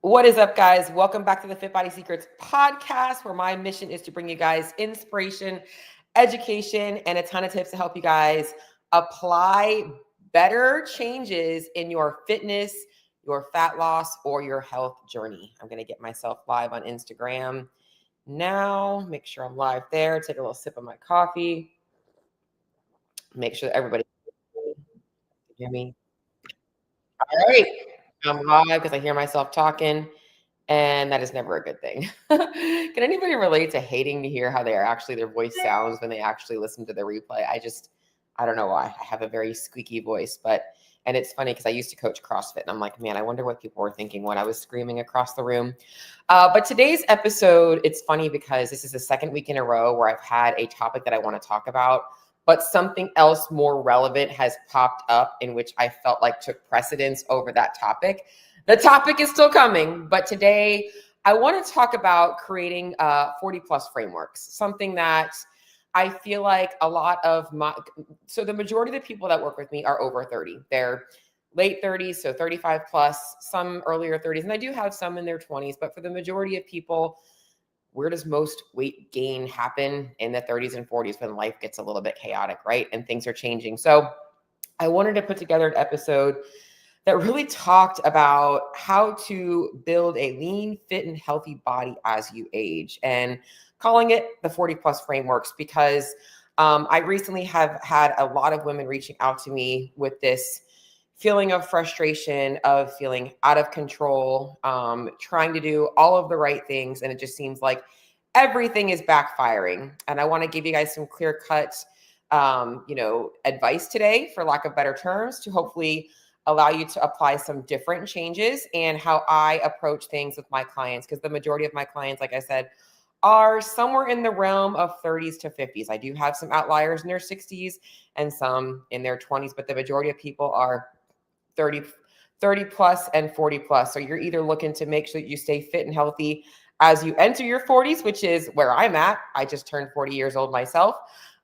What is up, guys? Welcome back to the Fit Body Secrets podcast, where my mission is to bring you guys inspiration, education, and a ton of tips to help you guys apply better changes in your fitness, your fat loss, or your health journey. I'm going to get myself live on Instagram now. Make sure I'm live there. Take a little sip of my coffee. Make sure that everybody can hear me. All right. I'm live because I hear myself talking. And that is never a good thing. Can anybody relate to hating to hear how their voice sounds when they actually listen to the replay? I don't know why. I have a very squeaky voice, and it's funny because I used to coach CrossFit and I'm like, man, I wonder what people were thinking when I was screaming across the room. But today's episode, it's funny because this is the second week in a row where I've had a topic that I want to talk about, but something else more relevant has popped up in which I felt like took precedence over that topic. The topic is still coming, but today I want to talk about creating 40 plus frameworks, something that I feel like so the majority of the people that work with me are over 30. They're late 30s, so 35 plus, some earlier 30s, and I do have some in their 20s, but for the majority of people, where does most weight gain happen? In the 30s and 40s when life gets a little bit chaotic, right? And things are changing. So I wanted to put together an episode that really talked about how to build a lean, fit, and healthy body as you age, and calling it the 40 plus frameworks because I recently have had a lot of women reaching out to me with this feeling of frustration, of feeling out of control, trying to do all of the right things, and it just seems like everything is backfiring. And I want to give you guys some clear-cut, advice today, for lack of better terms, to hopefully allow you to apply some different changes and how I approach things with my clients. Because the majority of my clients, like I said, are somewhere in the realm of 30s to 50s. I do have some outliers in their 60s and some in their 20s, but the majority of people are 30 plus and 40 plus. So you're either looking to make sure that you stay fit and healthy as you enter your 40s, which is where I'm at. I just turned 40 years old myself.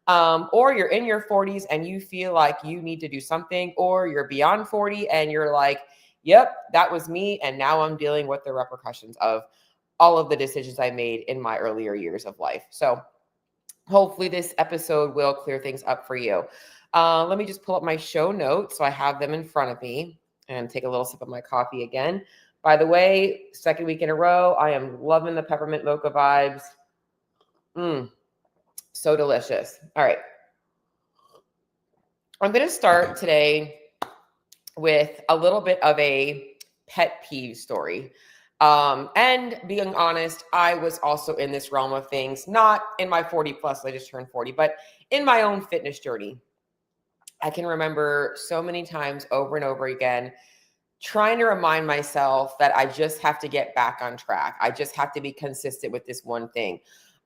Or you're in your 40s and you feel like you need to do something, or you're beyond 40 and you're like, yep, that was me. And now I'm dealing with the repercussions of all of the decisions I made in my earlier years of life. So hopefully this episode will clear things up for you. Let me just pull up my show notes so I have them in front of me and take a little sip of my coffee again. By the way, second week in a row, I am loving the peppermint mocha vibes. So delicious. All right. I'm going to start today with a little bit of a pet peeve story. And being honest, I was also in this realm of things, not in my 40 plus, I just turned 40, but in my own fitness journey. I can remember so many times over and over again, trying to remind myself that I just have to get back on track. I just have to be consistent with this one thing.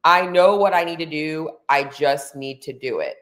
I know what I need to do. I just need to do it.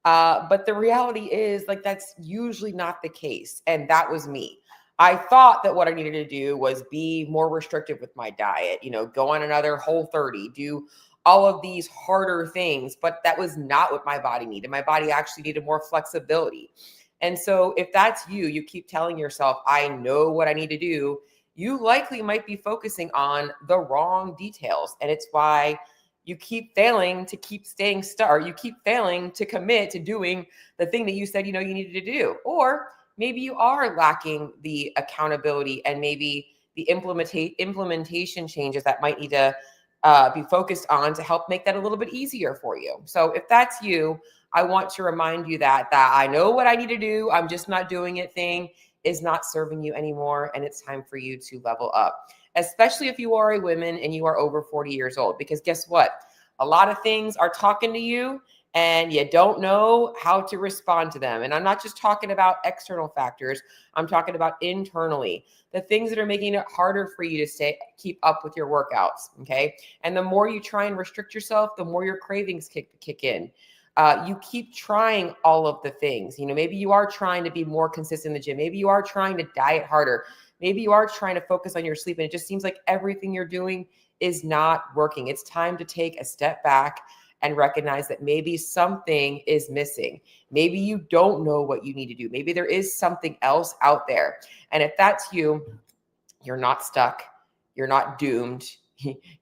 But the reality is, like, that's usually not the case. And that was me. I thought that what I needed to do was be more restrictive with my diet, go on another Whole30, do all of these harder things. But that was not what my body needed. My body actually needed more flexibility. And so if that's you keep telling yourself, I know what I need to do, you likely might be focusing on the wrong details. And it's why you keep failing to keep staying stuck, or you keep failing to commit to doing the thing that you said you needed to do. Or maybe you are lacking the accountability and maybe the implementation changes that might need to be focused on to help make that a little bit easier for you. So if that's you, I want to remind you that I know what I need to do, I'm just not doing it thing is not serving you anymore, and it's time for you to level up. Especially if you are a woman and you are over 40 years old, because guess what? A lot of things are talking to you and you don't know how to respond to them. And I'm not just talking about external factors. I'm talking about internally, the things that are making it harder for you to keep up with your workouts. Okay. And the more you try and restrict yourself, the more your cravings kick in. You keep trying all of the things. Maybe you are trying to be more consistent in the gym. Maybe you are trying to diet harder. Maybe you are trying to focus on your sleep, and it just seems like everything you're doing is not working. It's time to take a step back and recognize that maybe something is missing. Maybe you don't know what you need to do. Maybe there is something else out there. And if that's you, you're not stuck. You're not doomed.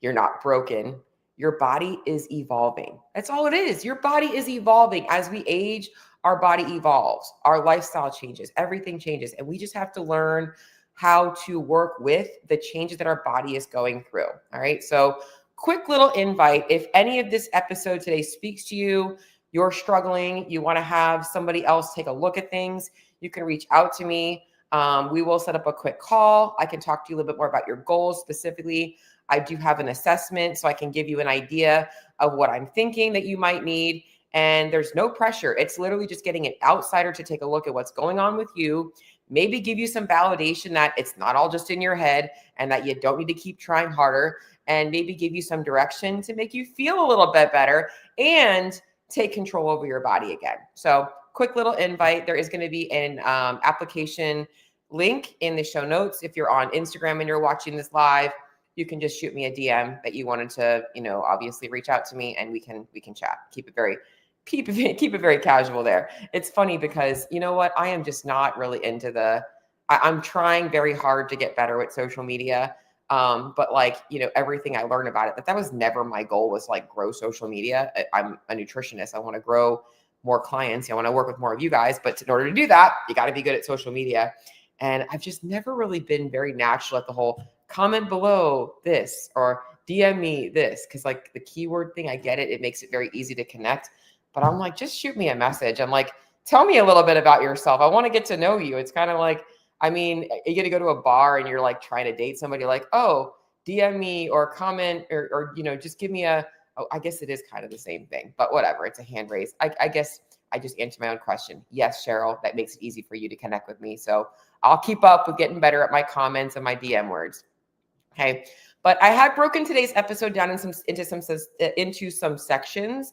You're not broken. Your body is evolving. That's all it is. Your body is evolving. As we age, our body evolves. Our lifestyle changes. Everything changes. And we just have to learn how to work with the changes that our body is going through. All right. So, quick little invite. If any of this episode today speaks to you, you're struggling, you want to have somebody else take a look at things, you can reach out to me. We will set up a quick call. I can talk to you a little bit more about your goals specifically. I do have an assessment, so I can give you an idea of what I'm thinking that you might need. And there's no pressure. It's literally just getting an outsider to take a look at what's going on with you, maybe give you some validation that it's not all just in your head and that you don't need to keep trying harder, and maybe give you some direction to make you feel a little bit better and take control over your body again. So quick little invite. There is going to be an application link in the show notes. If you're on Instagram and you're watching this live, you can just shoot me a DM that you wanted to, obviously reach out to me, and we can chat. Keep it very casual there. It's funny because you know what? I am just not really into I'm trying very hard to get better with social media. But everything I learned about it, that was never my goal, was grow social media. I'm a nutritionist. I want to grow more clients. I want to work with more of you guys, but in order to do that, you got to be good at social media. And I've just never really been very natural at the whole comment below this or DM me this. Cause the keyword thing, I get it. It makes it very easy to connect, but I'm just shoot me a message. I'm tell me a little bit about yourself. I want to get to know you. It's kind of you get to go to a bar and you're trying to date somebody, oh, DM me or comment or just give me I guess it is kind of the same thing, but whatever. It's a hand raise. I guess I just answered my own question. Yes, Cheryl, that makes it easy for you to connect with me. So I'll keep up with getting better at my comments and my DM words. Okay. But I have broken today's episode down into some sections.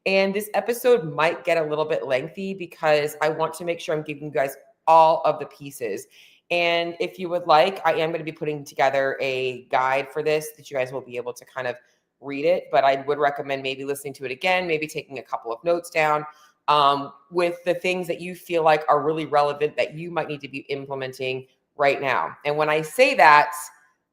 And this episode might get a little bit lengthy because I want to make sure I'm giving you guys all of the pieces. And if you would like, I am going to be putting together a guide for this that you guys will be able to kind of read it. But I would recommend maybe listening to it again, maybe taking a couple of notes down with the things that you feel like are really relevant that you might need to be implementing right now. And when I say that,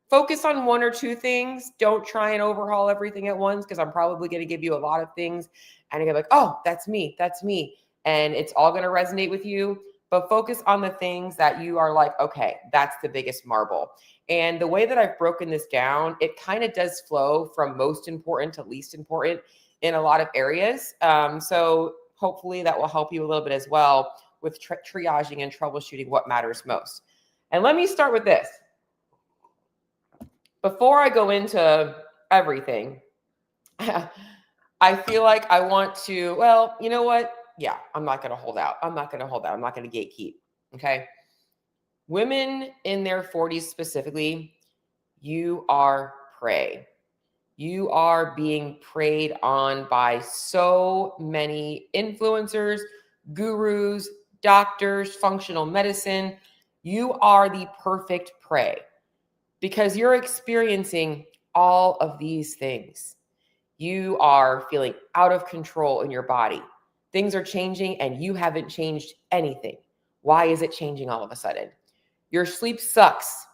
focus on one or two things. Don't try and overhaul everything at once, because I'm probably going to give you a lot of things and you're oh, that's me. And it's all going to resonate with you. But focus on the things that you are okay, that's the biggest marble. And the way that I've broken this down, it kind of does flow from most important to least important in a lot of areas. So hopefully that will help you a little bit as well with triaging and troubleshooting what matters most. And let me start with this. Before I go into everything, I feel like I want to, well, you know what? Yeah, I'm not going to hold out. I'm not going to gatekeep. Okay. Women in their 40s specifically, you are prey. You are being preyed on by so many influencers, gurus, doctors, functional medicine. You are the perfect prey because you're experiencing all of these things. You are feeling out of control in your body. Things are changing and you haven't changed anything. Why is it changing all of a sudden? Your sleep sucks.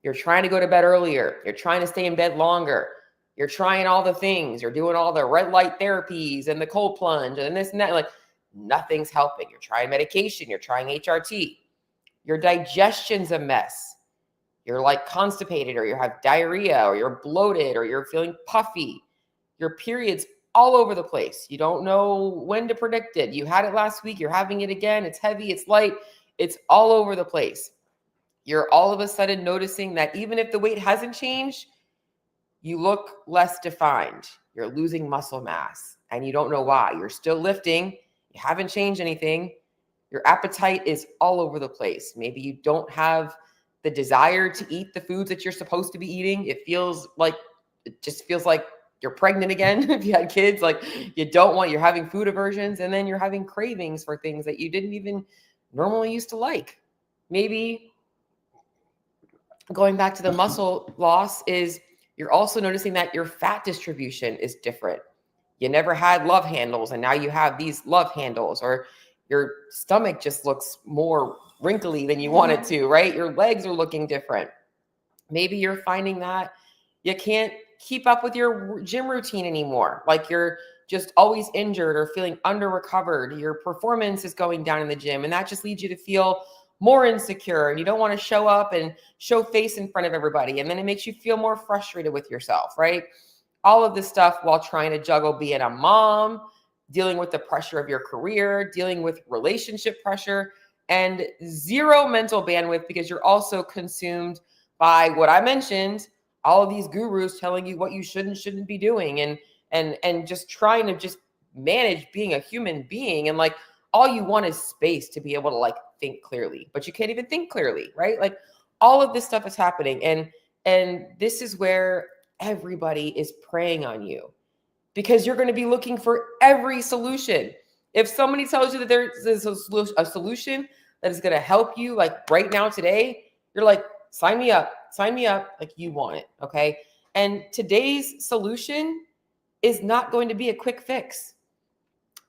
You're trying to go to bed earlier. You're trying to stay in bed longer. You're trying all the things. You're doing all the red light therapies and the cold plunge and this and that. Nothing's helping. You're trying medication. You're trying HRT. Your digestion's a mess. You're constipated, or you have diarrhea, or you're bloated, or you're feeling puffy. Your period's all over the place. You don't know when to predict it. You had it last week. You're having it again. It's heavy. It's light. It's all over the place. You're all of a sudden noticing that even if the weight hasn't changed, you look less defined. You're losing muscle mass and you don't know why. You're still lifting. You haven't changed anything. Your appetite is all over the place. Maybe you don't have the desire to eat the foods that you're supposed to be eating. It just feels like you're pregnant again. If you had kids, you're having food aversions, and then you're having cravings for things that you didn't even normally used to like. Maybe going back to the muscle loss is you're also noticing that your fat distribution is different. You never had love handles and now you have these love handles, or your stomach just looks more wrinkly than you want it to, right? Your legs are looking different. Maybe you're finding that you can't keep up with your gym routine anymore. Like you're just always injured or feeling under recovered. Your performance is going down in the gym, and that just leads you to feel more insecure, and you don't want to show up and show face in front of everybody. And then it makes you feel more frustrated with yourself, right? All of this stuff while trying to juggle being a mom, dealing with the pressure of your career, dealing with relationship pressure, and zero mental bandwidth because you're also consumed by what I mentioned, all of these gurus telling you what you shouldn't be doing, and just trying to just manage being a human being. And like all you want is space to be able to like think clearly, but you can't even think clearly, right? Like all of this stuff is happening. And this is where everybody is preying on you, because you're going to be looking for every solution. If somebody tells you that there's a solution that is going to help you like right now today, you're like, sign me up, like you want it. Okay. And today's solution is not going to be a quick fix,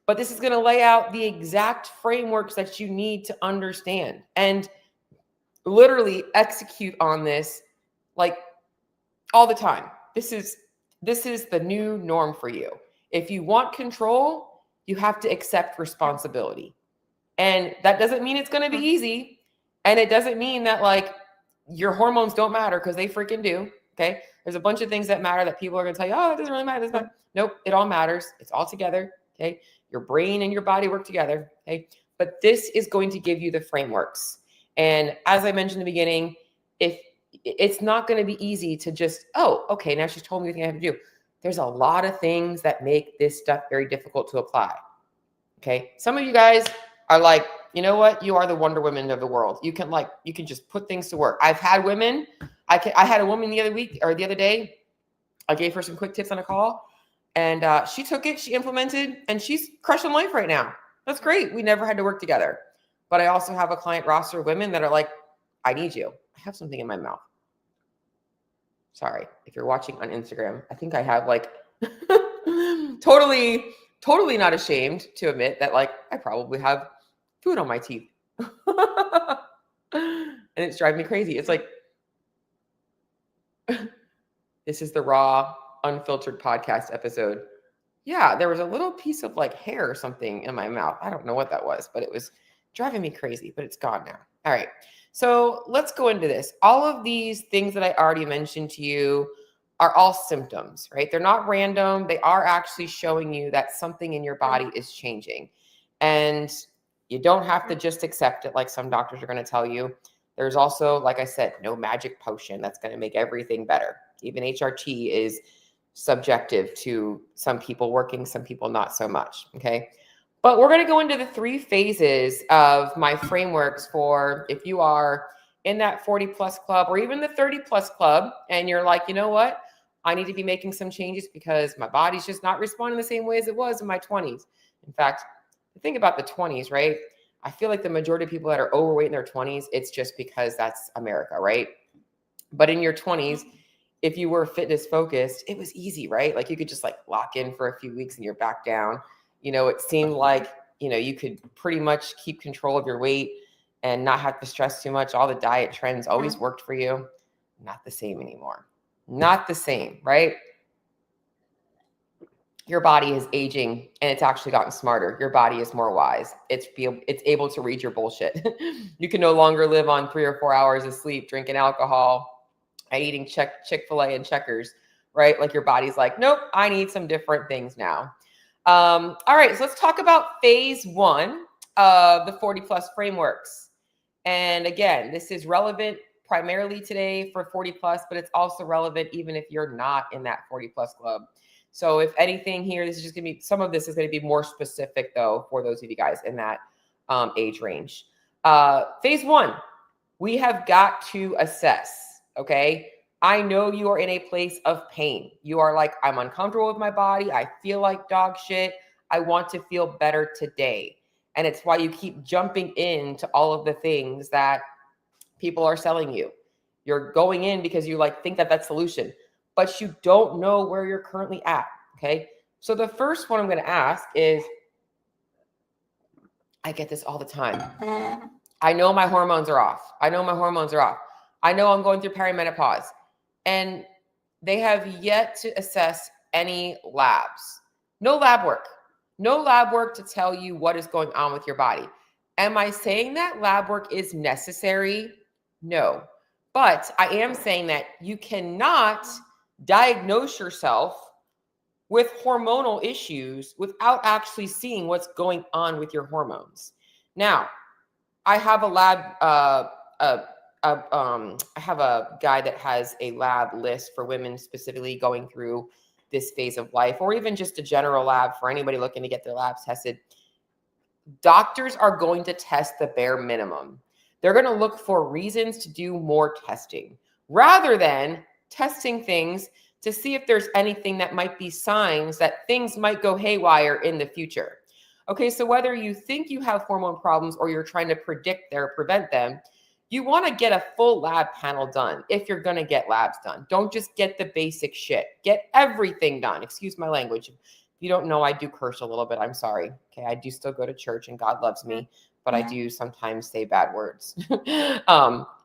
but this is going to lay out the exact frameworks that you need to understand and literally execute on this like all the time. This is the new norm for you. If you want control, you have to accept responsibility. And that doesn't mean it's going to be easy. And it doesn't mean that like your hormones don't matter, because they freaking do. Okay. There's a bunch of things that matter that people are going to tell you, oh, it doesn't really matter. Nope. It all matters. It's all together. Okay. Your brain and your body work together. Okay. But this is going to give you the frameworks. And as I mentioned in the beginning, if it's not going to be easy to just, oh, okay, now she's told me everything I have to do. There's a lot of things that make this stuff very difficult to apply. Okay. Some of you guys are like, you know what? You are the Wonder Woman of the world. You can just put things to work. I've had women. I had a woman the other day. I gave her some quick tips on a call, and she took it, she implemented, and she's crushing life right now. That's great. We never had to work together. But I also have a client roster of women that are like, I need you. I have something in my mouth. Sorry. If you're watching on Instagram, I think I have like totally not ashamed to admit that like I probably have food on my teeth. And it's driving me crazy. It's like, this is the raw, unfiltered podcast episode. Yeah, there was a little piece of like hair or something in my mouth. I don't know what that was, but it was driving me crazy, but it's gone now. All right. So let's go into this. All of these things that I already mentioned to you are all symptoms, right? They're not random. They are actually showing you that something in your body is changing. And you don't have to just accept it like some doctors are going to tell you. There's also, like I said, no magic potion that's going to make everything better. Even HRT is subjective to some people working, some people not so much, okay? But we're going to go into the 3 phases of my frameworks for if you are in that 40 plus club or even the 30 plus club, and you're like, you know what? I need to be making some changes because my body's just not responding the same way as it was in my 20s. In fact, the thing about the 20s, right? I feel like the majority of people that are overweight in their 20s, it's just because that's America, right? But in your 20s, if you were fitness focused, it was easy, right? Like you could just like lock in for a few weeks and you're back down. You know, it seemed like, you know, you could pretty much keep control of your weight and not have to stress too much. All the diet trends always worked for you. Not the same anymore. Not the same, right? Your body is aging and it's actually gotten smarter. Your body is more wise. It's able to read your bullshit. You can no longer live on 3 or 4 hours of sleep, drinking alcohol, and eating Chick-fil-A and Checkers, right? Like your body's like, nope, I need some different things now. All right, so let's talk about phase 1 of the 40 plus frameworks. And again, this is relevant primarily today for 40 plus, but it's also relevant even if you're not in that 40 plus club. So if anything here, this is just gonna be, some of this is gonna be more specific though, for those of you guys in that age range. Phase 1, we have got to assess, okay? I know you are in a place of pain. You are like, I'm uncomfortable with my body. I feel like dog shit. I want to feel better today. And it's why you keep jumping into all of the things that people are selling you. You're going in because you like think that that's solution, but you don't know where you're currently at, okay? So the first one I'm going to ask is, I get this all the time. I know my hormones are off. I know I'm going through perimenopause, and they have yet to assess any labs. No lab work. No lab work to tell you what is going on with your body. Am I saying that lab work is necessary? No. But I am saying that you cannot diagnose yourself with hormonal issues without actually seeing what's going on with your hormones. Now, I have a lab, I have a guy that has a lab list for women specifically going through this phase of life, or even just a general lab for anybody looking to get their labs tested. Doctors are going to test the bare minimum. They're going to look for reasons to do more testing rather than testing things to see if there's anything that might be signs that things might go haywire in the future. Okay, so whether you think you have hormone problems or you're trying to predict or prevent them, you want to get a full lab panel done if you're going to get labs done. Don't just get the basic shit. Get everything done. Excuse my language. If you don't know, I do curse a little bit. I'm sorry. Okay, I do still go to church and God loves me, but I do sometimes say bad words.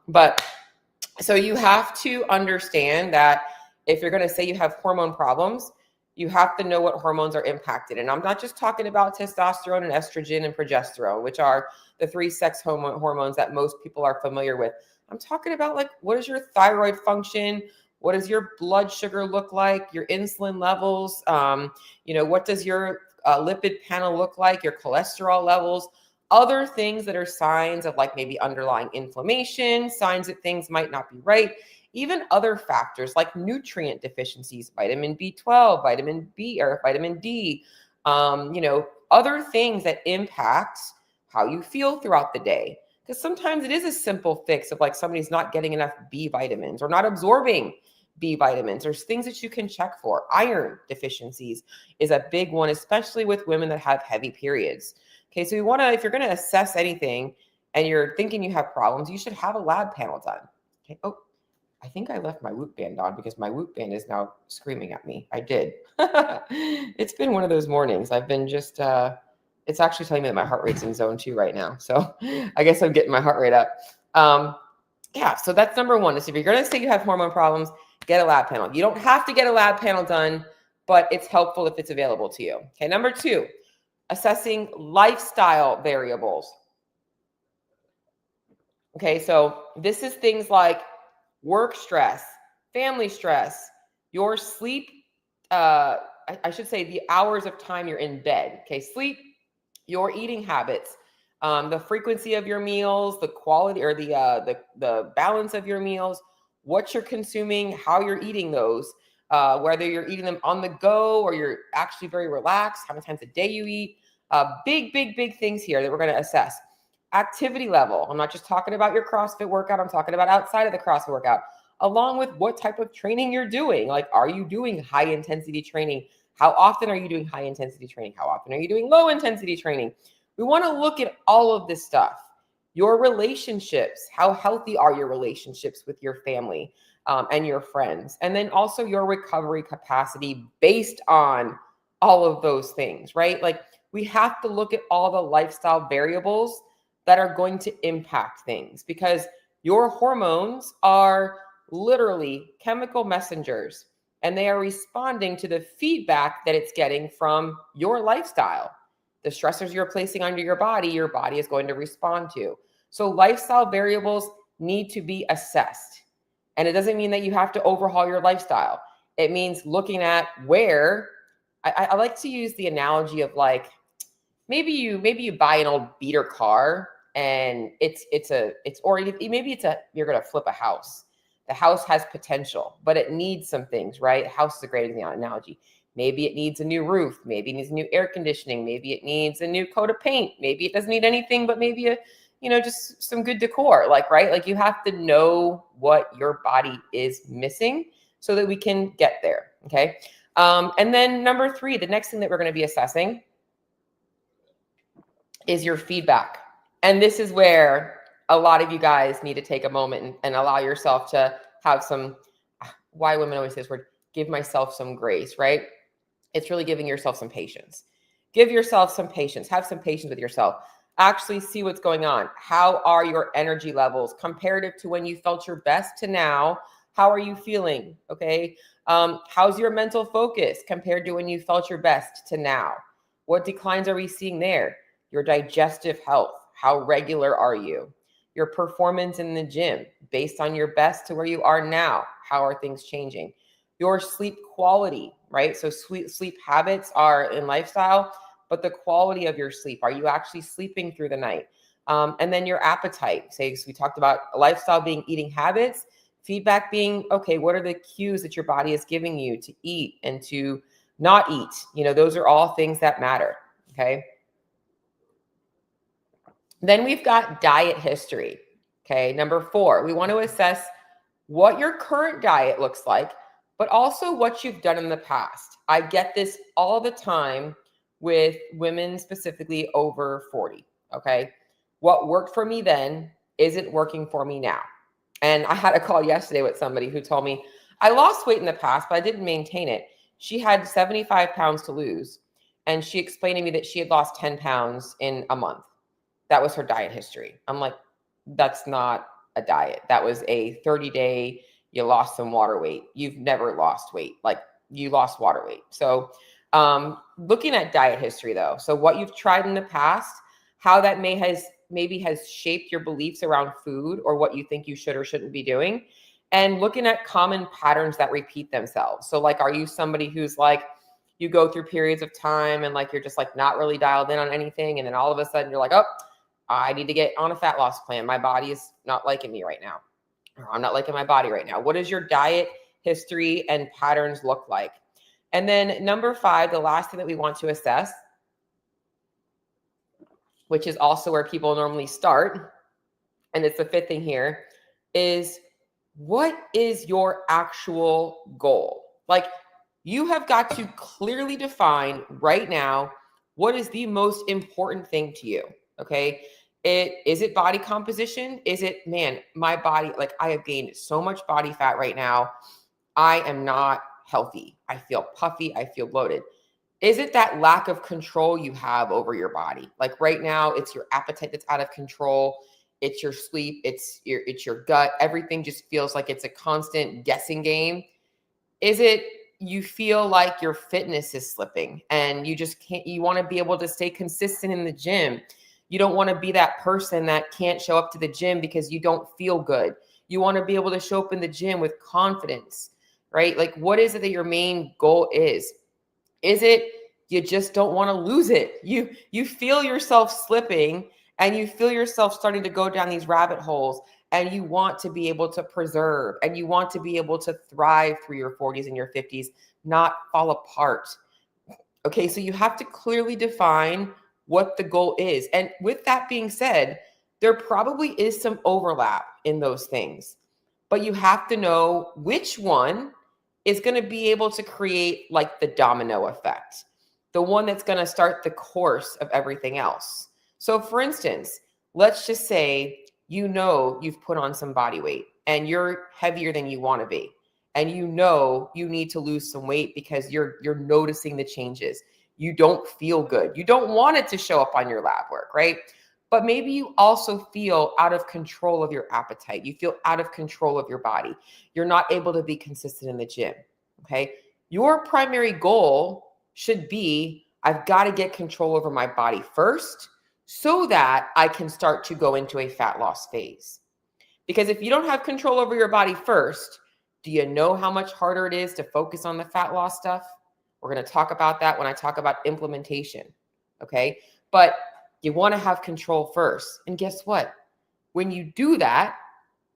But so you have to understand that if you're going to say you have hormone problems, you have to know what hormones are impacted. And I'm not just talking about testosterone and estrogen and progesterone, which are the 3 sex hormones that most people are familiar with. I'm talking about, like, what is your thyroid function? What does your blood sugar look like? Your insulin levels? What does your lipid panel look like? Your cholesterol levels? Other things that are signs of, like, maybe underlying inflammation, signs that things might not be right. Even other factors like nutrient deficiencies, vitamin B12, vitamin B or vitamin D, other things that impact how you feel throughout the day. Because sometimes it is a simple fix of, like, somebody's not getting enough B vitamins or not absorbing B vitamins. There's things that you can check for. Iron deficiencies is a big one, especially with women that have heavy periods. Okay, so if you're going to assess anything and you're thinking you have problems, you should have a lab panel done. Okay. Oh, I think I left my Whoop band on because my Whoop band is now screaming at me. I did. It's been one of those mornings. I've been just, it's actually telling me that my heart rate's in zone 2 right now. So I guess I'm getting my heart rate up. So that's number one, is if you're going to say you have hormone problems, get a lab panel. You don't have to get a lab panel done, but it's helpful if it's available to you. Okay. Number 2, assessing lifestyle variables. Okay. So this is things like work stress, family stress, your sleep, I should say the hours of time you're in bed. Okay, sleep, your eating habits, the frequency of your meals, the quality or the balance of your meals, what you're consuming, how you're eating those, whether you're eating them on the go or you're actually very relaxed, how many times a day you eat. Big things here that we're going to assess. Activity level. I'm not just talking about your CrossFit workout. I'm talking about outside of the CrossFit workout, along with what type of training you're doing. Like, are you doing high intensity training? How often are you doing high intensity training? How often are you doing low intensity training? We want to look at all of this stuff. Your relationships. How healthy are your relationships with your family and your friends? And then also your recovery capacity based on all of those things, right? Like, we have to look at all the lifestyle variables that are going to impact things, because your hormones are literally chemical messengers, and they are responding to the feedback that it's getting from your lifestyle. The stressors you're placing under your body is going to respond to. So lifestyle variables need to be assessed. And it doesn't mean that you have to overhaul your lifestyle. It means looking at where, I like to use the analogy of, like, maybe you buy an old beater car, and you're going to flip a house. The house has potential, but it needs some things, right? House is a great analogy. Maybe it needs a new roof. Maybe it needs new air conditioning. Maybe it needs a new coat of paint. Maybe it doesn't need anything, but maybe just some good decor, right? Like, you have to know what your body is missing so that we can get there. Okay. And then number 3, the next thing that we're going to be assessing is your feedback. And this is where a lot of you guys need to take a moment and allow yourself to have some, why women always say this word, give myself some grace, right? It's really giving yourself some patience. Give yourself some patience. Have some patience with yourself. Actually see what's going on. How are your energy levels comparative to when you felt your best to now? How are you feeling? Okay. How's your mental focus compared to when you felt your best to now? What declines are we seeing there? Your digestive health. How regular are you? Your performance in the gym based on your best to where you are now. How are things changing? Your sleep quality, right? So sleep habits are in lifestyle, but the quality of your sleep. Are you actually sleeping through the night? And then your appetite. Say, so we talked about lifestyle being eating habits, feedback being, okay, what are the cues that your body is giving you to eat and to not eat? Those are all things that matter. Okay. Then we've got diet history. Okay. Number 4, we want to assess what your current diet looks like, but also what you've done in the past. I get this all the time with women specifically over 40. Okay. What worked for me then isn't working for me now. And I had a call yesterday with somebody who told me, I lost weight in the past, but I didn't maintain it. She had 75 pounds to lose. And she explained to me that she had lost 10 pounds in a month. That was her diet history. I'm like, that's not a diet. That was a 30-day, you lost some water weight. You've never lost weight. Like, you lost water weight. So looking at diet history though, so what you've tried in the past, how that maybe has shaped your beliefs around food or what you think you should or shouldn't be doing, and looking at common patterns that repeat themselves. So like, are you somebody who's like, you go through periods of time and like, you're just like not really dialed in on anything. And then all of a sudden you're like, oh, I need to get on a fat loss plan. My body is not liking me right now. Or I'm not liking my body right now. What does your diet history and patterns look like? And then number 5, the last thing that we want to assess, which is also where people normally start, and it's the 5th thing here, is what is your actual goal? Like, you have got to clearly define right now, what is the most important thing to you? Okay. Is it body composition? Is it, man, my body, like I have gained so much body fat right now. I am not healthy. I feel puffy. I feel bloated. Is it that lack of control you have over your body? Like right now, it's your appetite that's out of control. It's your sleep. It's your gut. Everything just feels like it's a constant guessing game. Is it you feel like your fitness is slipping and you just can't, you want to be able to stay consistent in the gym. You don't want to be that person that can't show up to the gym because you don't feel good. You want to be able to show up in the gym with confidence, right? Like, what is it that your main goal is? Is it you just don't want to lose it? You feel yourself slipping and you feel yourself starting to go down these rabbit holes, and you want to be able to preserve and you want to be able to thrive through your 40s and your 50s, not fall apart. Okay, so you have to clearly define what the goal is. And with that being said, there probably is some overlap in those things, but you have to know which one is going to be able to create like the domino effect, the one that's going to start the course of everything else. So for instance, let's just say, you've put on some body weight and you're heavier than you want to be. And you need to lose some weight because you're noticing the changes. You don't feel good. You don't want it to show up on your lab work, right? But maybe you also feel out of control of your appetite. You feel out of control of your body. You're not able to be consistent in the gym, okay? Your primary goal should be, I've got to get control over my body first so that I can start to go into a fat loss phase. Because if you don't have control over your body first, do you know how much harder it is to focus on the fat loss stuff? We're going to talk about that when I talk about implementation, okay? But you want to have control first. And guess what? When you do that,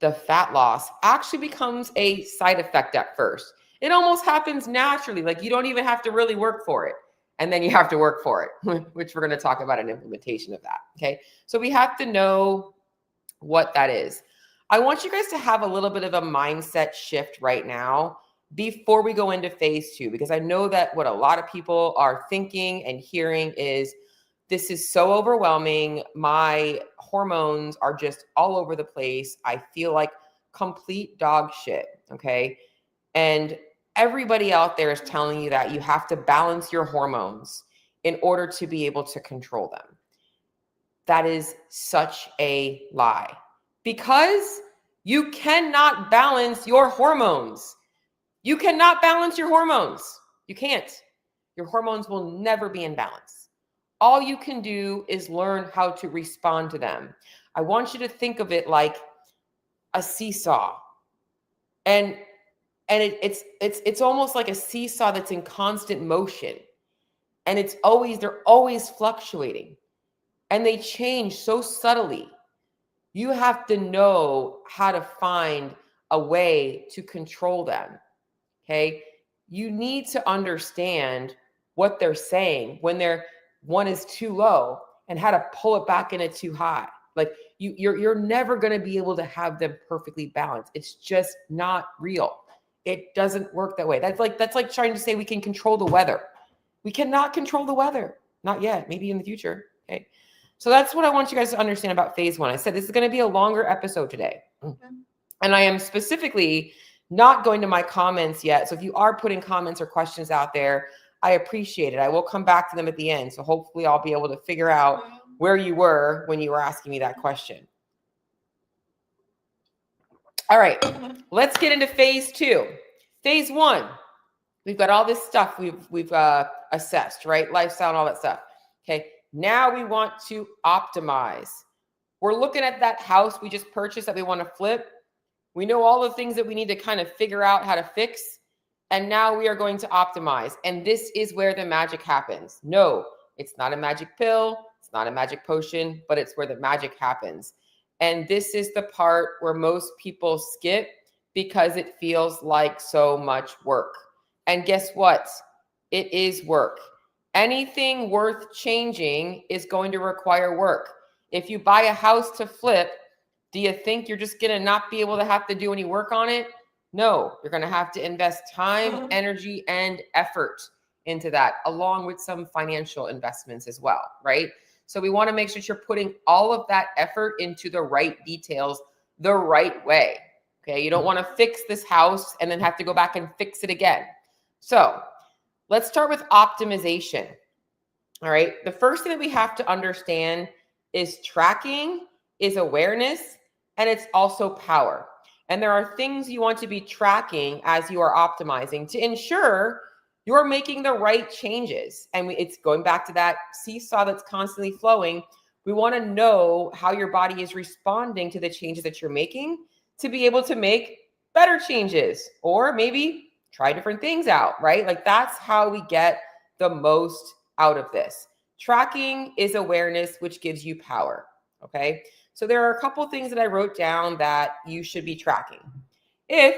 the fat loss actually becomes a side effect at first. It almost happens naturally. Like you don't even have to really work for it. And then you have to work for it, which we're going to talk about an implementation of that, okay? So we have to know what that is. I want you guys to have a little bit of a mindset shift right now before we go into phase 2, because I know that what a lot of people are thinking and hearing is, this is so overwhelming. My hormones are just all over the place. I feel like complete dog shit, okay? And everybody out there is telling you that you have to balance your hormones in order to be able to control them. That is such a lie, because you cannot balance your hormones. You cannot balance your hormones. You can't. Your hormones will never be in balance. All you can do is learn how to respond to them. I want you to think of it like a seesaw. And it's almost like a seesaw that's in constant motion. And they're always fluctuating. And they change so subtly. You have to know how to find a way to control them. Okay. You need to understand what they're saying when one is too low and how to pull it back in it too high. Like you're never going to be able to have them perfectly balanced. It's just not real. It doesn't work that way. That's like trying to say we can control the weather. We cannot control the weather. Not yet. Maybe in the future. Okay. So that's what I want you guys to understand about phase 1. I said this is going to be a longer episode today. And I am specifically not going to my comments yet. So if you are putting comments or questions out there, I appreciate it. I will come back to them at the end. So hopefully I'll be able to figure out where you were when you were asking me that question. All right, let's get into phase 2. Phase 1, we've got all this stuff we've assessed, right? Lifestyle and all that stuff. Okay, now we want to optimize. We're looking at that house we just purchased that we want to flip. We know all the things that we need to kind of figure out how to fix. And now we are going to optimize. And this is where the magic happens. No, it's not a magic pill. It's not a magic potion, but it's where the magic happens. And this is the part where most people skip because it feels like so much work. And guess what? It is work. Anything worth changing is going to require work. If you buy a house to flip, do you think you're just going to not be able to have to do any work on it? No, you're going to have to invest time, energy, and effort into that, along with some financial investments as well, right? So we want to make sure you're putting all of that effort into the right details the right way, okay? You don't want to fix this house and then have to go back and fix it again. So let's start with optimization, all right? The first thing that we have to understand is tracking, is awareness, and it's also power. And there are things you want to be tracking as you are optimizing to ensure you're making the right changes. And it's going back to that seesaw that's constantly flowing. We want to know how your body is responding to the changes that you're making to be able to make better changes, or maybe try different things out, right? Like that's how we get the most out of this. Tracking is awareness, which gives you power, okay? So there are a couple of things that I wrote down that you should be tracking. If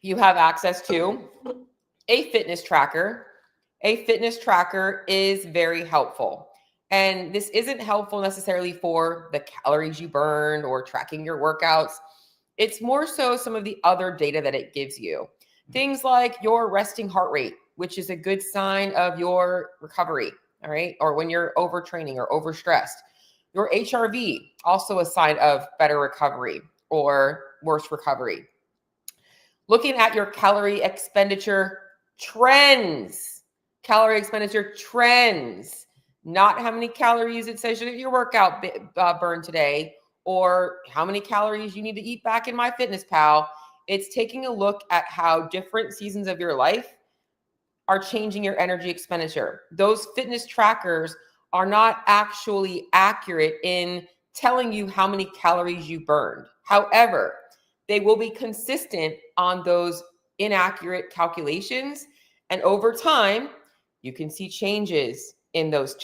you have access to a fitness tracker is very helpful. And this isn't helpful necessarily for the calories you burned or tracking your workouts. It's more so some of the other data that it gives you. Things like your resting heart rate, which is a good sign of your recovery. All right. Or when you're overtraining or overstressed. Your HRV, also a sign of better recovery or worse recovery. Looking at your calorie expenditure trends. Calorie expenditure trends. Not how many calories it says your workout burned today, or how many calories you need to eat back in MyFitnessPal. It's taking a look at how different seasons of your life are changing your energy expenditure. Those fitness trackers are not actually accurate in telling you how many calories you burned. However, they will be consistent on those inaccurate calculations. And over time, you can see changes in those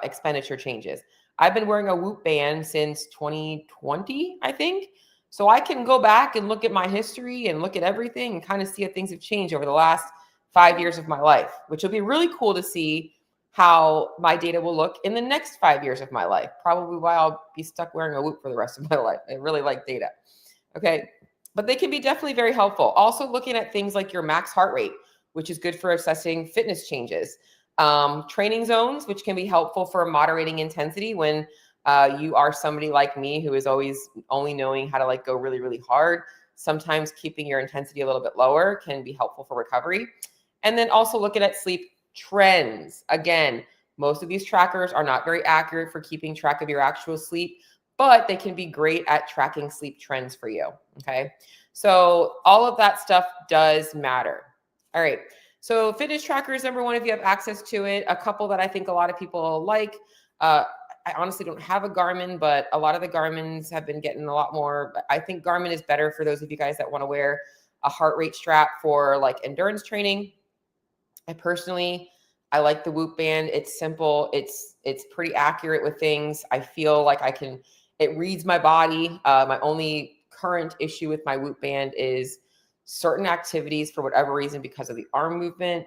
expenditure changes. I've been wearing a Whoop band since 2020, I think. So I can go back and look at my history and look at everything and kind of see how things have changed over the last 5 years of my life, which will be really cool to see how my data will look in the next 5 years of my life. Probably why I'll be stuck wearing a Whoop for the rest of my life. I really like data. Okay. But they can be definitely very helpful. Also looking at things like your max heart rate, which is good for assessing fitness changes. Training zones, which can be helpful for moderating intensity when you are somebody like me who is always only knowing how to like go really, really hard. Sometimes keeping your intensity a little bit lower can be helpful for recovery. And then also looking at sleep trends. Again, Most of these trackers are not very accurate for keeping track of your actual sleep, but they can be great at tracking sleep trends for you. Okay. So all of that stuff does matter. All right. So fitness trackers, number one, if you have access to it. A couple that I think a lot of people like. I honestly don't have a Garmin, but a lot of the Garmins have been getting a lot more. I think Garmin is better for those of you guys that want to wear a heart rate strap for like endurance training. I like the Whoop band. It's simple. It's pretty accurate with things. I feel like it reads my body. My only current issue with my Whoop band is certain activities, for whatever reason, because of the arm movement,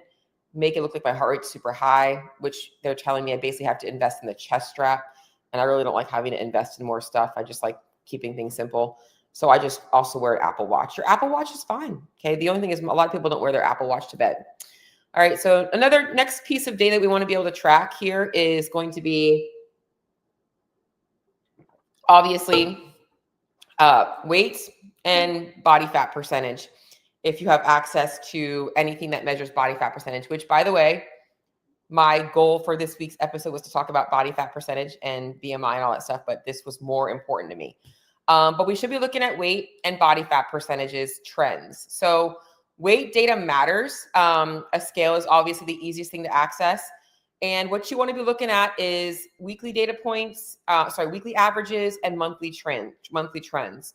make it look like my heart rate's super high, which they're telling me I basically have to invest in the chest strap. And I really don't like having to invest in more stuff. I just like keeping things simple. So I just also wear an Apple Watch. Your Apple Watch is fine. Okay. The only thing is a lot of people don't wear their Apple Watch to bed. All right. So another next piece of data we want to be able to track here is going to be obviously weight and body fat percentage. If you have access to anything that measures body fat percentage, which, by the way, my goal for this week's episode was to talk about body fat percentage and BMI and all that stuff, but this was more important to me. But we should be looking at weight and body fat percentages trends. So weight data matters. A scale is obviously the easiest thing to access. And what you want to be looking at is weekly data points, weekly averages and monthly trends.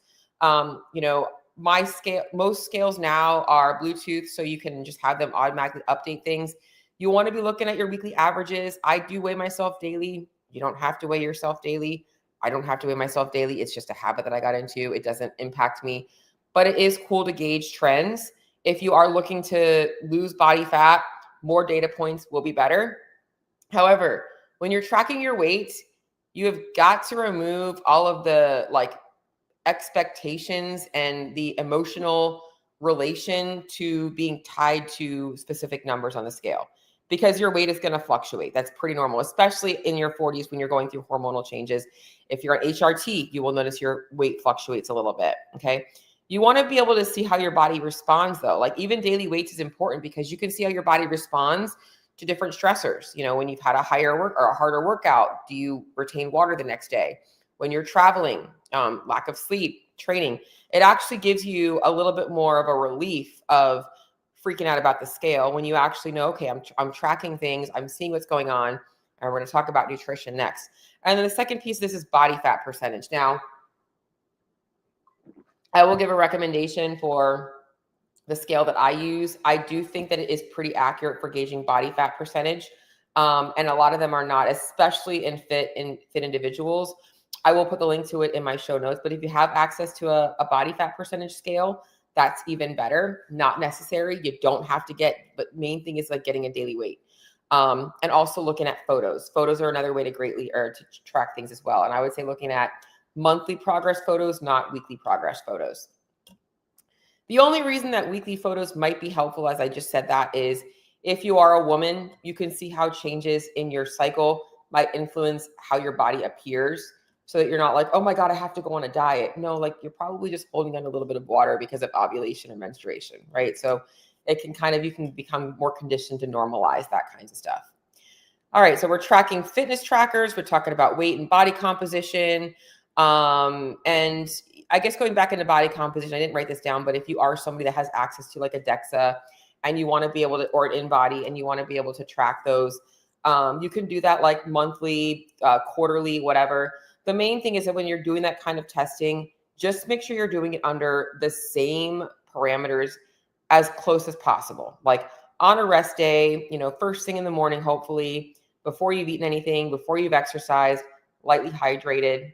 Most scales now are Bluetooth, so you can just have them automatically update things. You want to be looking at your weekly averages. I do weigh myself daily. You don't have to weigh yourself daily. I don't have to weigh myself daily. It's just a habit that I got into. It doesn't impact me, but it is cool to gauge trends. If you are looking to lose body fat, more data points will be better. However, when you're tracking your weight, you have got to remove all of the expectations and the emotional relation to being tied to specific numbers on the scale, because your weight is going to fluctuate. That's pretty normal, especially in your 40s when you're going through hormonal changes. If you're on HRT, you will notice your weight fluctuates a little bit. Okay. You want to be able to see how your body responds though. Like even daily weights is important because you can see how your body responds to different stressors. When you've had a harder workout, do you retain water the next day? When you're traveling, lack of sleep, training, it actually gives you a little bit more of a relief of freaking out about the scale when you actually know, okay, I'm tracking things, I'm seeing what's going on, and we're going to talk about nutrition next. And then the second piece of this is body fat percentage. Now, I will give a recommendation for the scale that I use. I do think that it is pretty accurate for gauging body fat percentage. And a lot of them are not, especially in fit individuals. I will put the link to it in my show notes, but if you have access to a body fat percentage scale, that's even better. Not necessary. You don't have to but main thing is like getting a daily weight. And also looking at photos. Photos are another way to to track things as well. And I would say looking at monthly progress photos, not weekly progress photos. The only reason that weekly photos might be helpful, as I just said that, is if you are a woman, you can see how changes in your cycle might influence how your body appears, so that you're not like, oh my God, I have to go on a diet. No, like you're probably just holding on a little bit of water because of ovulation or menstruation, right? So you can become more conditioned to normalize that kinds of stuff. All right, so we're tracking fitness trackers. We're talking about weight and body composition. And I guess going back into body composition, I didn't write this down, but if you are somebody that has access to like a DEXA and you want to be able to, or an InBody, and you want to be able to track those, you can do that like monthly, quarterly, whatever. The main thing is that when you're doing that kind of testing, just make sure you're doing it under the same parameters as close as possible. Like on a rest day, first thing in the morning, hopefully, before you've eaten anything, before you've exercised, lightly hydrated,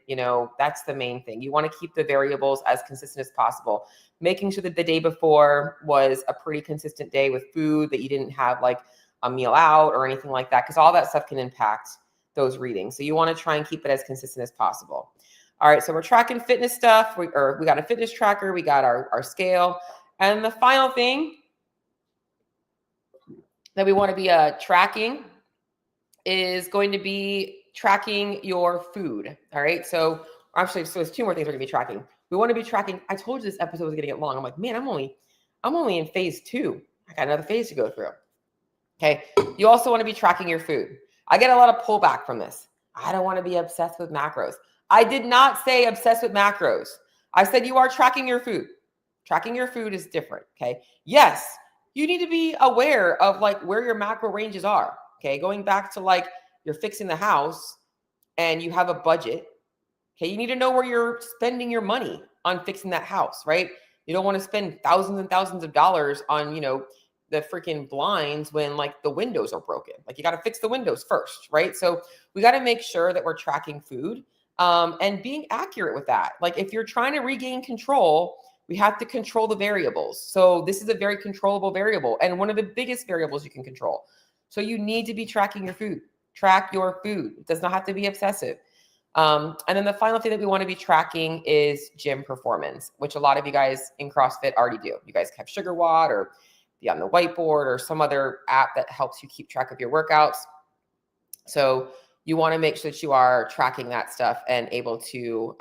that's the main thing. You want to keep the variables as consistent as possible, making sure that the day before was a pretty consistent day with food, that you didn't have like a meal out or anything like that, because all that stuff can impact those readings. So you want to try and keep it as consistent as possible. All right, so we're tracking fitness stuff. We got a fitness tracker, we got our scale. And the final thing that we want to be tracking is going to be tracking your food. All right, so there's two more things we're going to be tracking. We want to be tracking, I told you this episode was going to get long. I'm like, man, I'm only in phase 2. I got another phase to go through. Okay, you also want to be tracking your food. I get a lot of pullback from this. I don't want to be obsessed with macros. I did not say obsessed with macros. I said you are tracking your food. Tracking your food is different, okay? Yes, you need to be aware of like where your macro ranges are, okay? Going back to like you're fixing the house and you have a budget, okay? You need to know where you're spending your money on fixing that house, right? You don't want to spend thousands and thousands of dollars on, the freaking blinds when like the windows are broken. Like you got to fix the windows first, right? So we got to make sure that we're tracking food and being accurate with that. Like if you're trying to regain control, we have to control the variables. So this is a very controllable variable and one of the biggest variables you can control. So you need to be tracking your food. Track your food. It does not have to be obsessive. And then the final thing that we want to be tracking is gym performance, which a lot of you guys in CrossFit already do. You guys have Sugar Watt or be on the whiteboard or some other app that helps you keep track of your workouts. So you want to make sure that you are tracking that stuff and able to,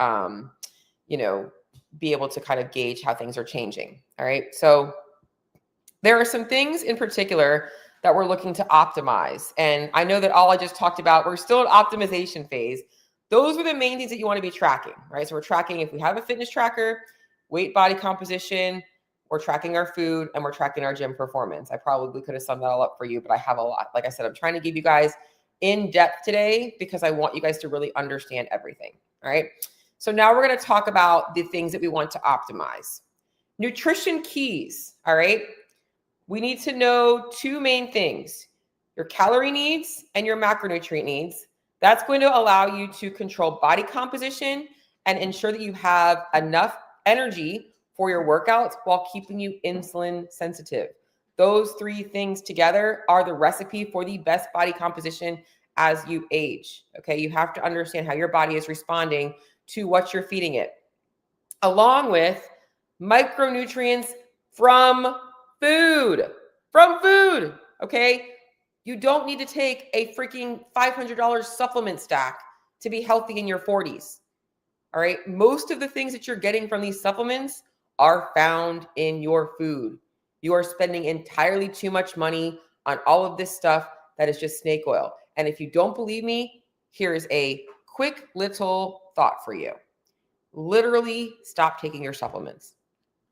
be able to kind of gauge how things are changing. All right. So there are some things in particular that we're looking to optimize. And I know that all I just talked about, we're still in optimization phase. Those are the main things that you want to be tracking, right? So we're tracking, if we have a fitness tracker, weight, body composition, we're tracking our food, and we're tracking our gym performance. I probably could have summed that all up for you, but I have a lot. Like I said, I'm trying to give you guys in depth today because I want you guys to really understand everything. All right. So now we're going to talk about the things that we want to optimize. Nutrition keys. All right. We need to know two main things, your calorie needs and your macronutrient needs. That's going to allow you to control body composition and ensure that you have enough energy for your workouts while keeping you insulin sensitive. Those three things together are the recipe for the best body composition as you age. Okay, you have to understand how your body is responding to what you're feeding it, along with micronutrients from food. Okay, you don't need to take a freaking $500 supplement stack to be healthy in your 40s. All right, most of the things that you're getting from these supplements are found in your food. You are spending entirely too much money on all of this stuff that is just snake oil. And if you don't believe me, here's a quick little thought for you. Literally stop taking your supplements.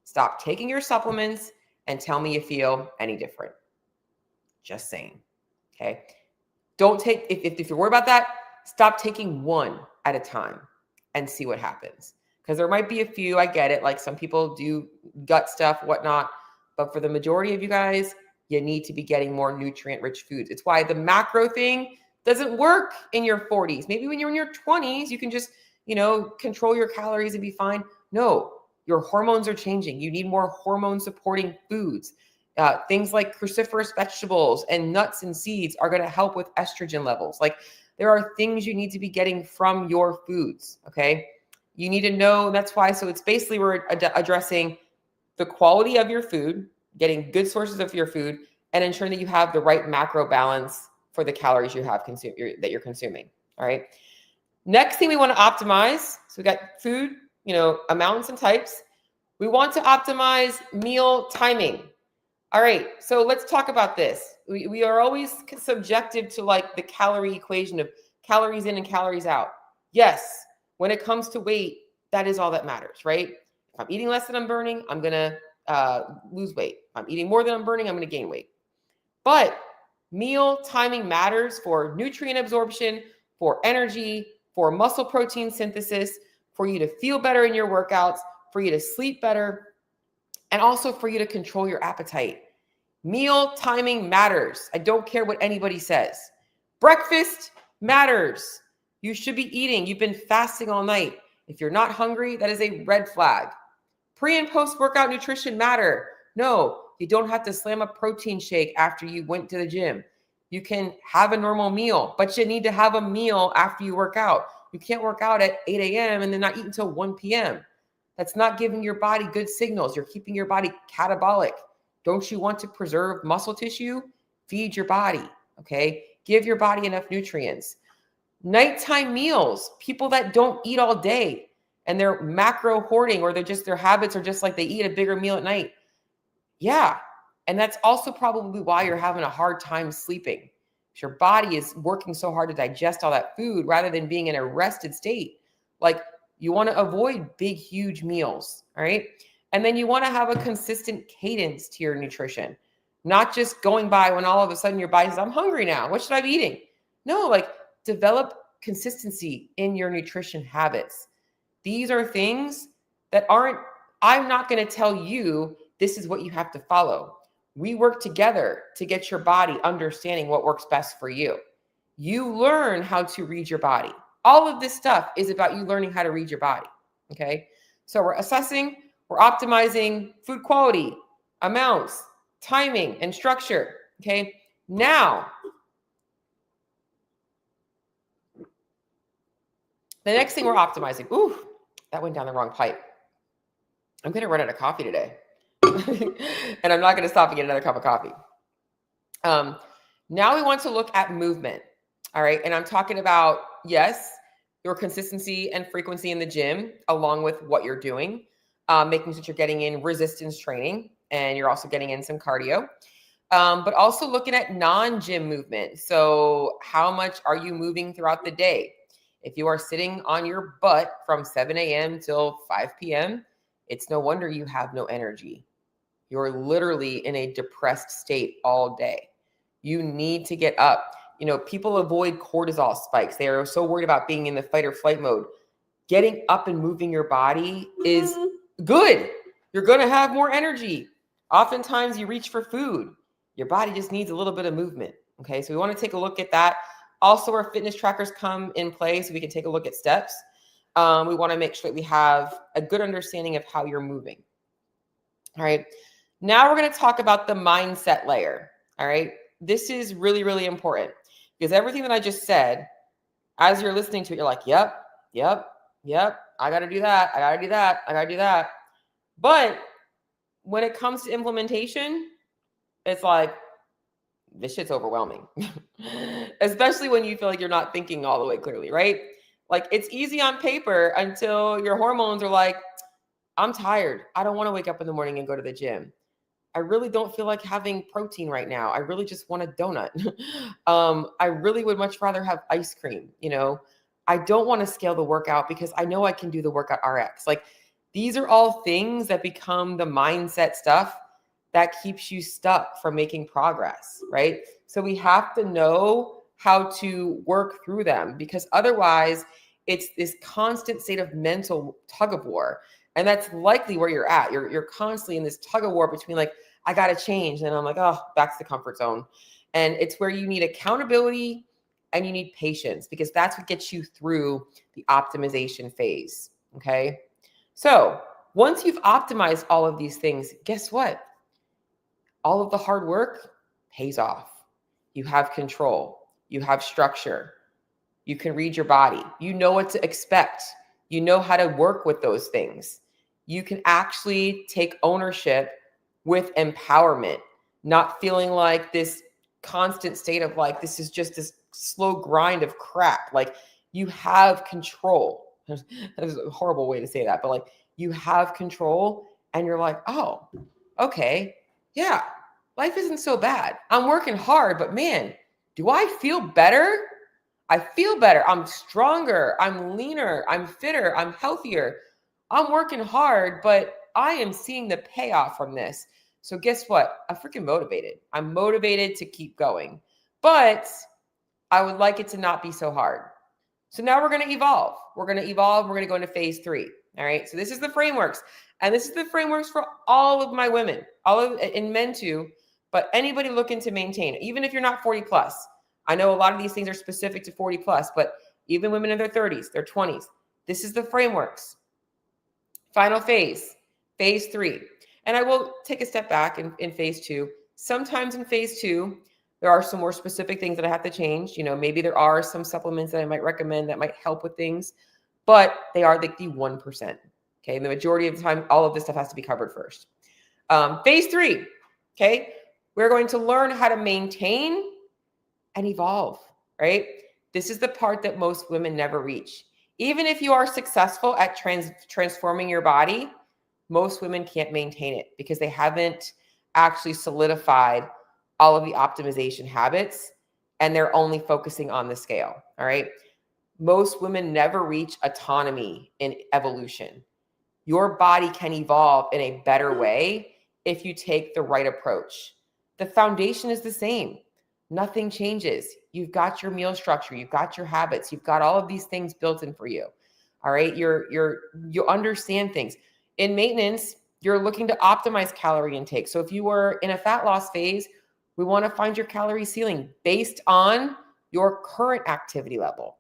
Stop taking your supplements and tell me you feel any different. Just saying. Okay. Don't take, if you're worried about that, stop taking one at a time and see what happens. Because there might be a few, I get it, like some people do gut stuff, whatnot. But for the majority of you guys, you need to be getting more nutrient-rich foods. It's why the macro thing doesn't work in your 40s. Maybe when you're in your 20s, you can just, control your calories and be fine. No, your hormones are changing. You need more hormone-supporting foods. Things like cruciferous vegetables and nuts and seeds are going to help with estrogen levels. Like there are things you need to be getting from your foods, okay? You need to know, that's why, so it's basically we're addressing the quality of your food, getting good sources of your food, and ensuring that you have the right macro balance for the calories you have that you're consuming, all right? Next thing we want to optimize, so we got food, amounts and types. We want to optimize meal timing. All right, so let's talk about this. We are always subjective to like the calorie equation of calories in and calories out. Yes, when it comes to weight, that is all that matters, right? If I'm eating less than I'm burning, I'm going to lose weight. If I'm eating more than I'm burning, I'm going to gain weight. But meal timing matters for nutrient absorption, for energy, for muscle protein synthesis, for you to feel better in your workouts, for you to sleep better, and also for you to control your appetite. Meal timing matters. I don't care what anybody says. Breakfast matters. You should be eating. You've been fasting all night. If you're not hungry, that is a red flag. Pre and post workout nutrition matter. No, you don't have to slam a protein shake after you went to the gym. You can have a normal meal, but you need to have a meal after you work out. You can't work out at 8 a.m. and then not eat until 1 p.m. That's not giving your body good signals. You're keeping your body catabolic. Don't you want to preserve muscle tissue? Feed your body, okay? Give your body enough nutrients. Nighttime meals, people that don't eat all day and they're macro hoarding or their habits are just like they eat a bigger meal at night. Yeah. And that's also probably why you're having a hard time sleeping Your body is working so hard to digest all that food rather than being in a rested state. Like, you want to avoid big, huge meals. All right. And then you want to have a consistent cadence to your nutrition, not just going by when all of a sudden your body says, I'm hungry now. What should I be eating? No, like, develop consistency in your nutrition habits. These are things that I'm not going to tell you this is what you have to follow. We work together to get your body understanding what works best for you. You learn how to read your body. All of this stuff is about you learning how to read your body. Okay. So we're assessing, we're optimizing food quality, amounts, timing, and structure. Okay. Now, the next thing we're optimizing. Ooh, that went down the wrong pipe. I'm going to run out of coffee today. And I'm not going to stop and get another cup of coffee. Now we want to look at movement. All right. And I'm talking about, yes, your consistency and frequency in the gym, along with what you're doing, making sure you're getting in resistance training and you're also getting in some cardio, but also looking at non-gym movement. So how much are you moving throughout the day? If you are sitting on your butt from 7 a.m. till 5 p.m., it's no wonder you have no energy. You're literally in a depressed state all day. You need to get up. You know, people avoid cortisol spikes. They are so worried about being in the fight or flight mode. Getting up and moving your body is good. You're going to have more energy. Oftentimes you reach for food. Your body just needs a little bit of movement. Okay, so we want to take a look at that. Also, our fitness trackers come in play so we can take a look at steps. We want to make sure that we have a good understanding of how you're moving. All right. Now we're going to talk about the mindset layer. All right. This is really, really important because everything that I just said, as you're listening to it, you're like, yep. I got to do that. I got to do that. But when it comes to implementation, it's like, this shit's overwhelming, especially when you feel like you're not thinking all the way clearly, right? Like, it's easy on paper until your hormones are like, I'm tired. I don't want to wake up in the morning and go to the gym. I really don't feel like having protein right now. I really just want a donut. I really would much rather have ice cream. You know, I don't want to scale the workout because I know I can do the workout RX. Like, these are all things that become the mindset stuff that keeps you stuck from making progress, right? So we have to know how to work through them because otherwise it's this constant state of mental tug of war. And that's likely where you're at. You're constantly in this tug of war between like, I got to change. And I'm like, oh, back to the comfort zone. And it's where you need accountability and you need patience because that's what gets you through the optimization phase. Okay. So once you've optimized all of these things, guess what? All of the hard work pays off. You have control. You have structure. You can read your body. You know what to expect. You know how to work with those things. You can actually take ownership with empowerment, not feeling like this constant state of like, this is just this slow grind of crap. Like, you have control. There's a horrible way to say that, but like, you have control and you're like, oh, okay. Yeah, life isn't so bad. I'm working hard, but man, do I feel better? I feel better. I'm stronger. I'm leaner. I'm fitter. I'm healthier. I'm working hard, but I am seeing the payoff from this. So guess what? I'm freaking motivated. I'm motivated to keep going, but I would like it to not be so hard. So now we're going to evolve. We're going to go into phase 3. All right. So this is the frameworks. And this is the frameworks for all of my women, and men too, but anybody looking to maintain, even if you're not 40 plus. I know a lot of these things are specific to 40 plus, but even women in their 30s, their 20s, this is the frameworks. Final phase, phase 3. And I will take a step back in phase 2. Sometimes in phase 2, there are some more specific things that I have to change. You know, maybe there are some supplements that I might recommend that might help with things, but they are like the 1%. Okay. And the majority of the time, all of this stuff has to be covered first. Phase 3. Okay. We're going to learn how to maintain and evolve, right? This is the part that most women never reach. Even if you are successful at transforming your body, most women can't maintain it because they haven't actually solidified all of the optimization habits and they're only focusing on the scale. All right. Most women never reach autonomy in evolution. Your body can evolve in a better way if you take the right approach. The foundation is the same. Nothing changes. You've got your meal structure, you've got your habits, you've got all of these things built in for you. All right. You understand things. In maintenance, you're looking to optimize calorie intake. So if you were in a fat loss phase, we want to find your calorie ceiling based on your current activity level.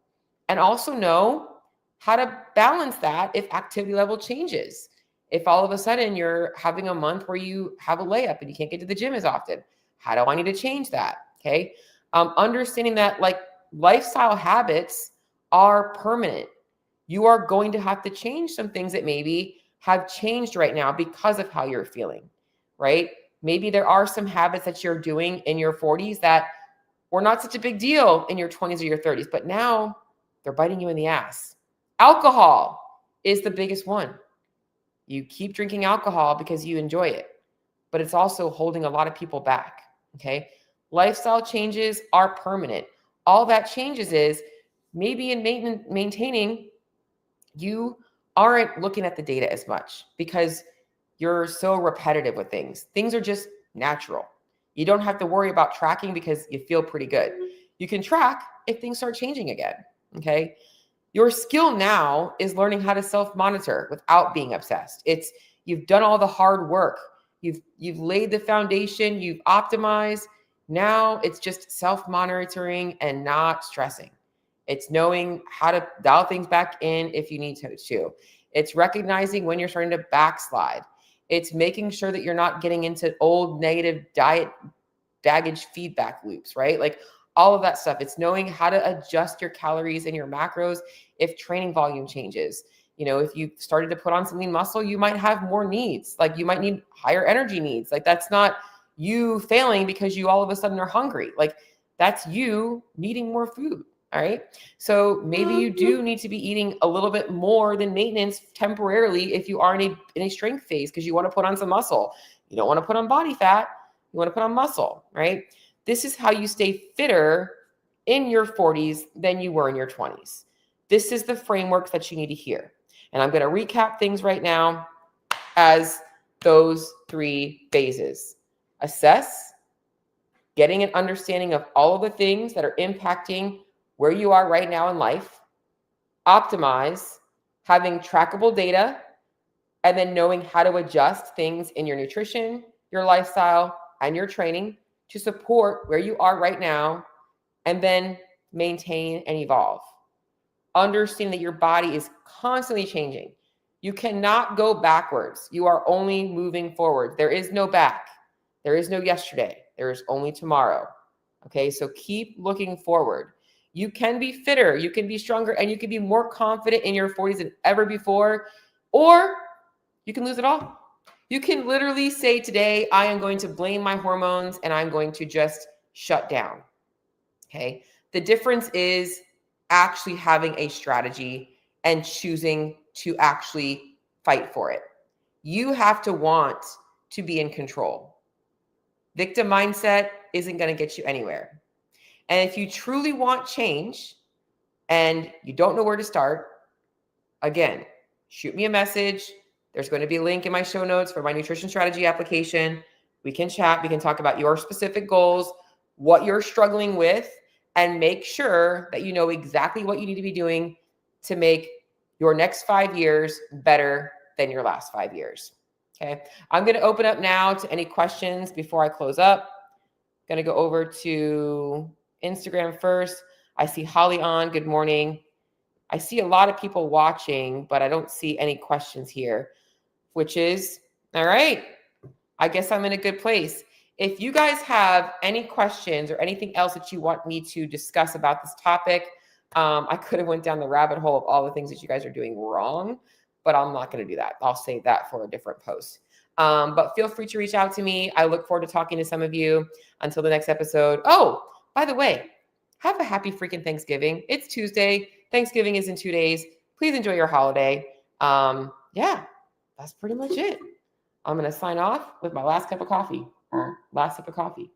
And also know how to balance that if activity level changes. If all of a sudden you're having a month where you have a layup and you can't get to the gym as often, how do I need to change that? Okay. Understanding that like lifestyle habits are permanent. You are going to have to change some things that maybe have changed right now because of how you're feeling, right? Maybe there are some habits that you're doing in your 40s that were not such a big deal in your 20s or your 30s, but now they're biting you in the ass. Alcohol is the biggest one. You keep drinking alcohol because you enjoy it, but it's also holding a lot of people back, okay? Lifestyle changes are permanent. All that changes is maybe in maintaining, you aren't looking at the data as much because you're so repetitive with things. Things are just natural. You don't have to worry about tracking because you feel pretty good. You can track if things start changing again, okay? Your skill now is learning how to self-monitor without being obsessed. You've done all the hard work. You've laid the foundation, you've optimized. Now it's just self-monitoring and not stressing. It's knowing how to dial things back in if you need to. It's recognizing when you're starting to backslide. It's making sure that you're not getting into old negative diet baggage feedback loops, right? Like all of that stuff. It's knowing how to adjust your calories and your macros if training volume changes. You know, if you started to put on some lean muscle, you might have more needs. Like you might need higher energy needs. Like that's not you failing because you all of a sudden are hungry. Like that's you needing more food. All right. So maybe you do need to be eating a little bit more than maintenance temporarily if you are in a strength phase because you want to put on some muscle. You don't want to put on body fat. You want to put on muscle, right? This is how you stay fitter in your 40s than you were in your 20s. This is the framework that you need to hear. And I'm going to recap things right now as those 3 phases. Assess, getting an understanding of all of the things that are impacting where you are right now in life. Optimize, having trackable data, and then knowing how to adjust things in your nutrition, your lifestyle, and your training to support where you are right now, and then maintain and evolve. Understand that your body is constantly changing. You cannot go backwards. You are only moving forward. There is no back. There is no yesterday. There is only tomorrow. Okay, so keep looking forward. You can be fitter, you can be stronger, and you can be more confident in your 40s than ever before, or you can lose it all. You can literally say today, I am going to blame my hormones and I'm going to just shut down. Okay. The difference is actually having a strategy and choosing to actually fight for it. You have to want to be in control. Victim mindset isn't going to get you anywhere. And if you truly want change and you don't know where to start, again, shoot me a message. There's going to be a link in my show notes for my nutrition strategy application. We can chat. We can talk about your specific goals, what you're struggling with, and make sure that you know exactly what you need to be doing to make your next 5 years better than your last 5 years. Okay. I'm going to open up now to any questions before I close up. Going to go over to Instagram first. I see Holly on. Good morning. I see a lot of people watching, but I don't see any questions here, which is all right. I guess I'm in a good place. If you guys have any questions or anything else that you want me to discuss about this topic, I could have went down the rabbit hole of all the things that you guys are doing wrong, but I'm not going to do that. I'll save that for a different post. But feel free to reach out to me. I look forward to talking to some of you. Until the next episode. Oh, by the way, have a happy freaking Thanksgiving. It's Tuesday. Thanksgiving is in 2 days. Please enjoy your holiday. Yeah, that's pretty much it. I'm going to sign off with my last cup of coffee. Last sip of coffee.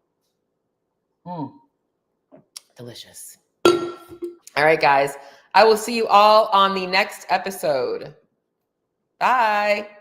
Delicious. All right, guys. I will see you all on the next episode. Bye.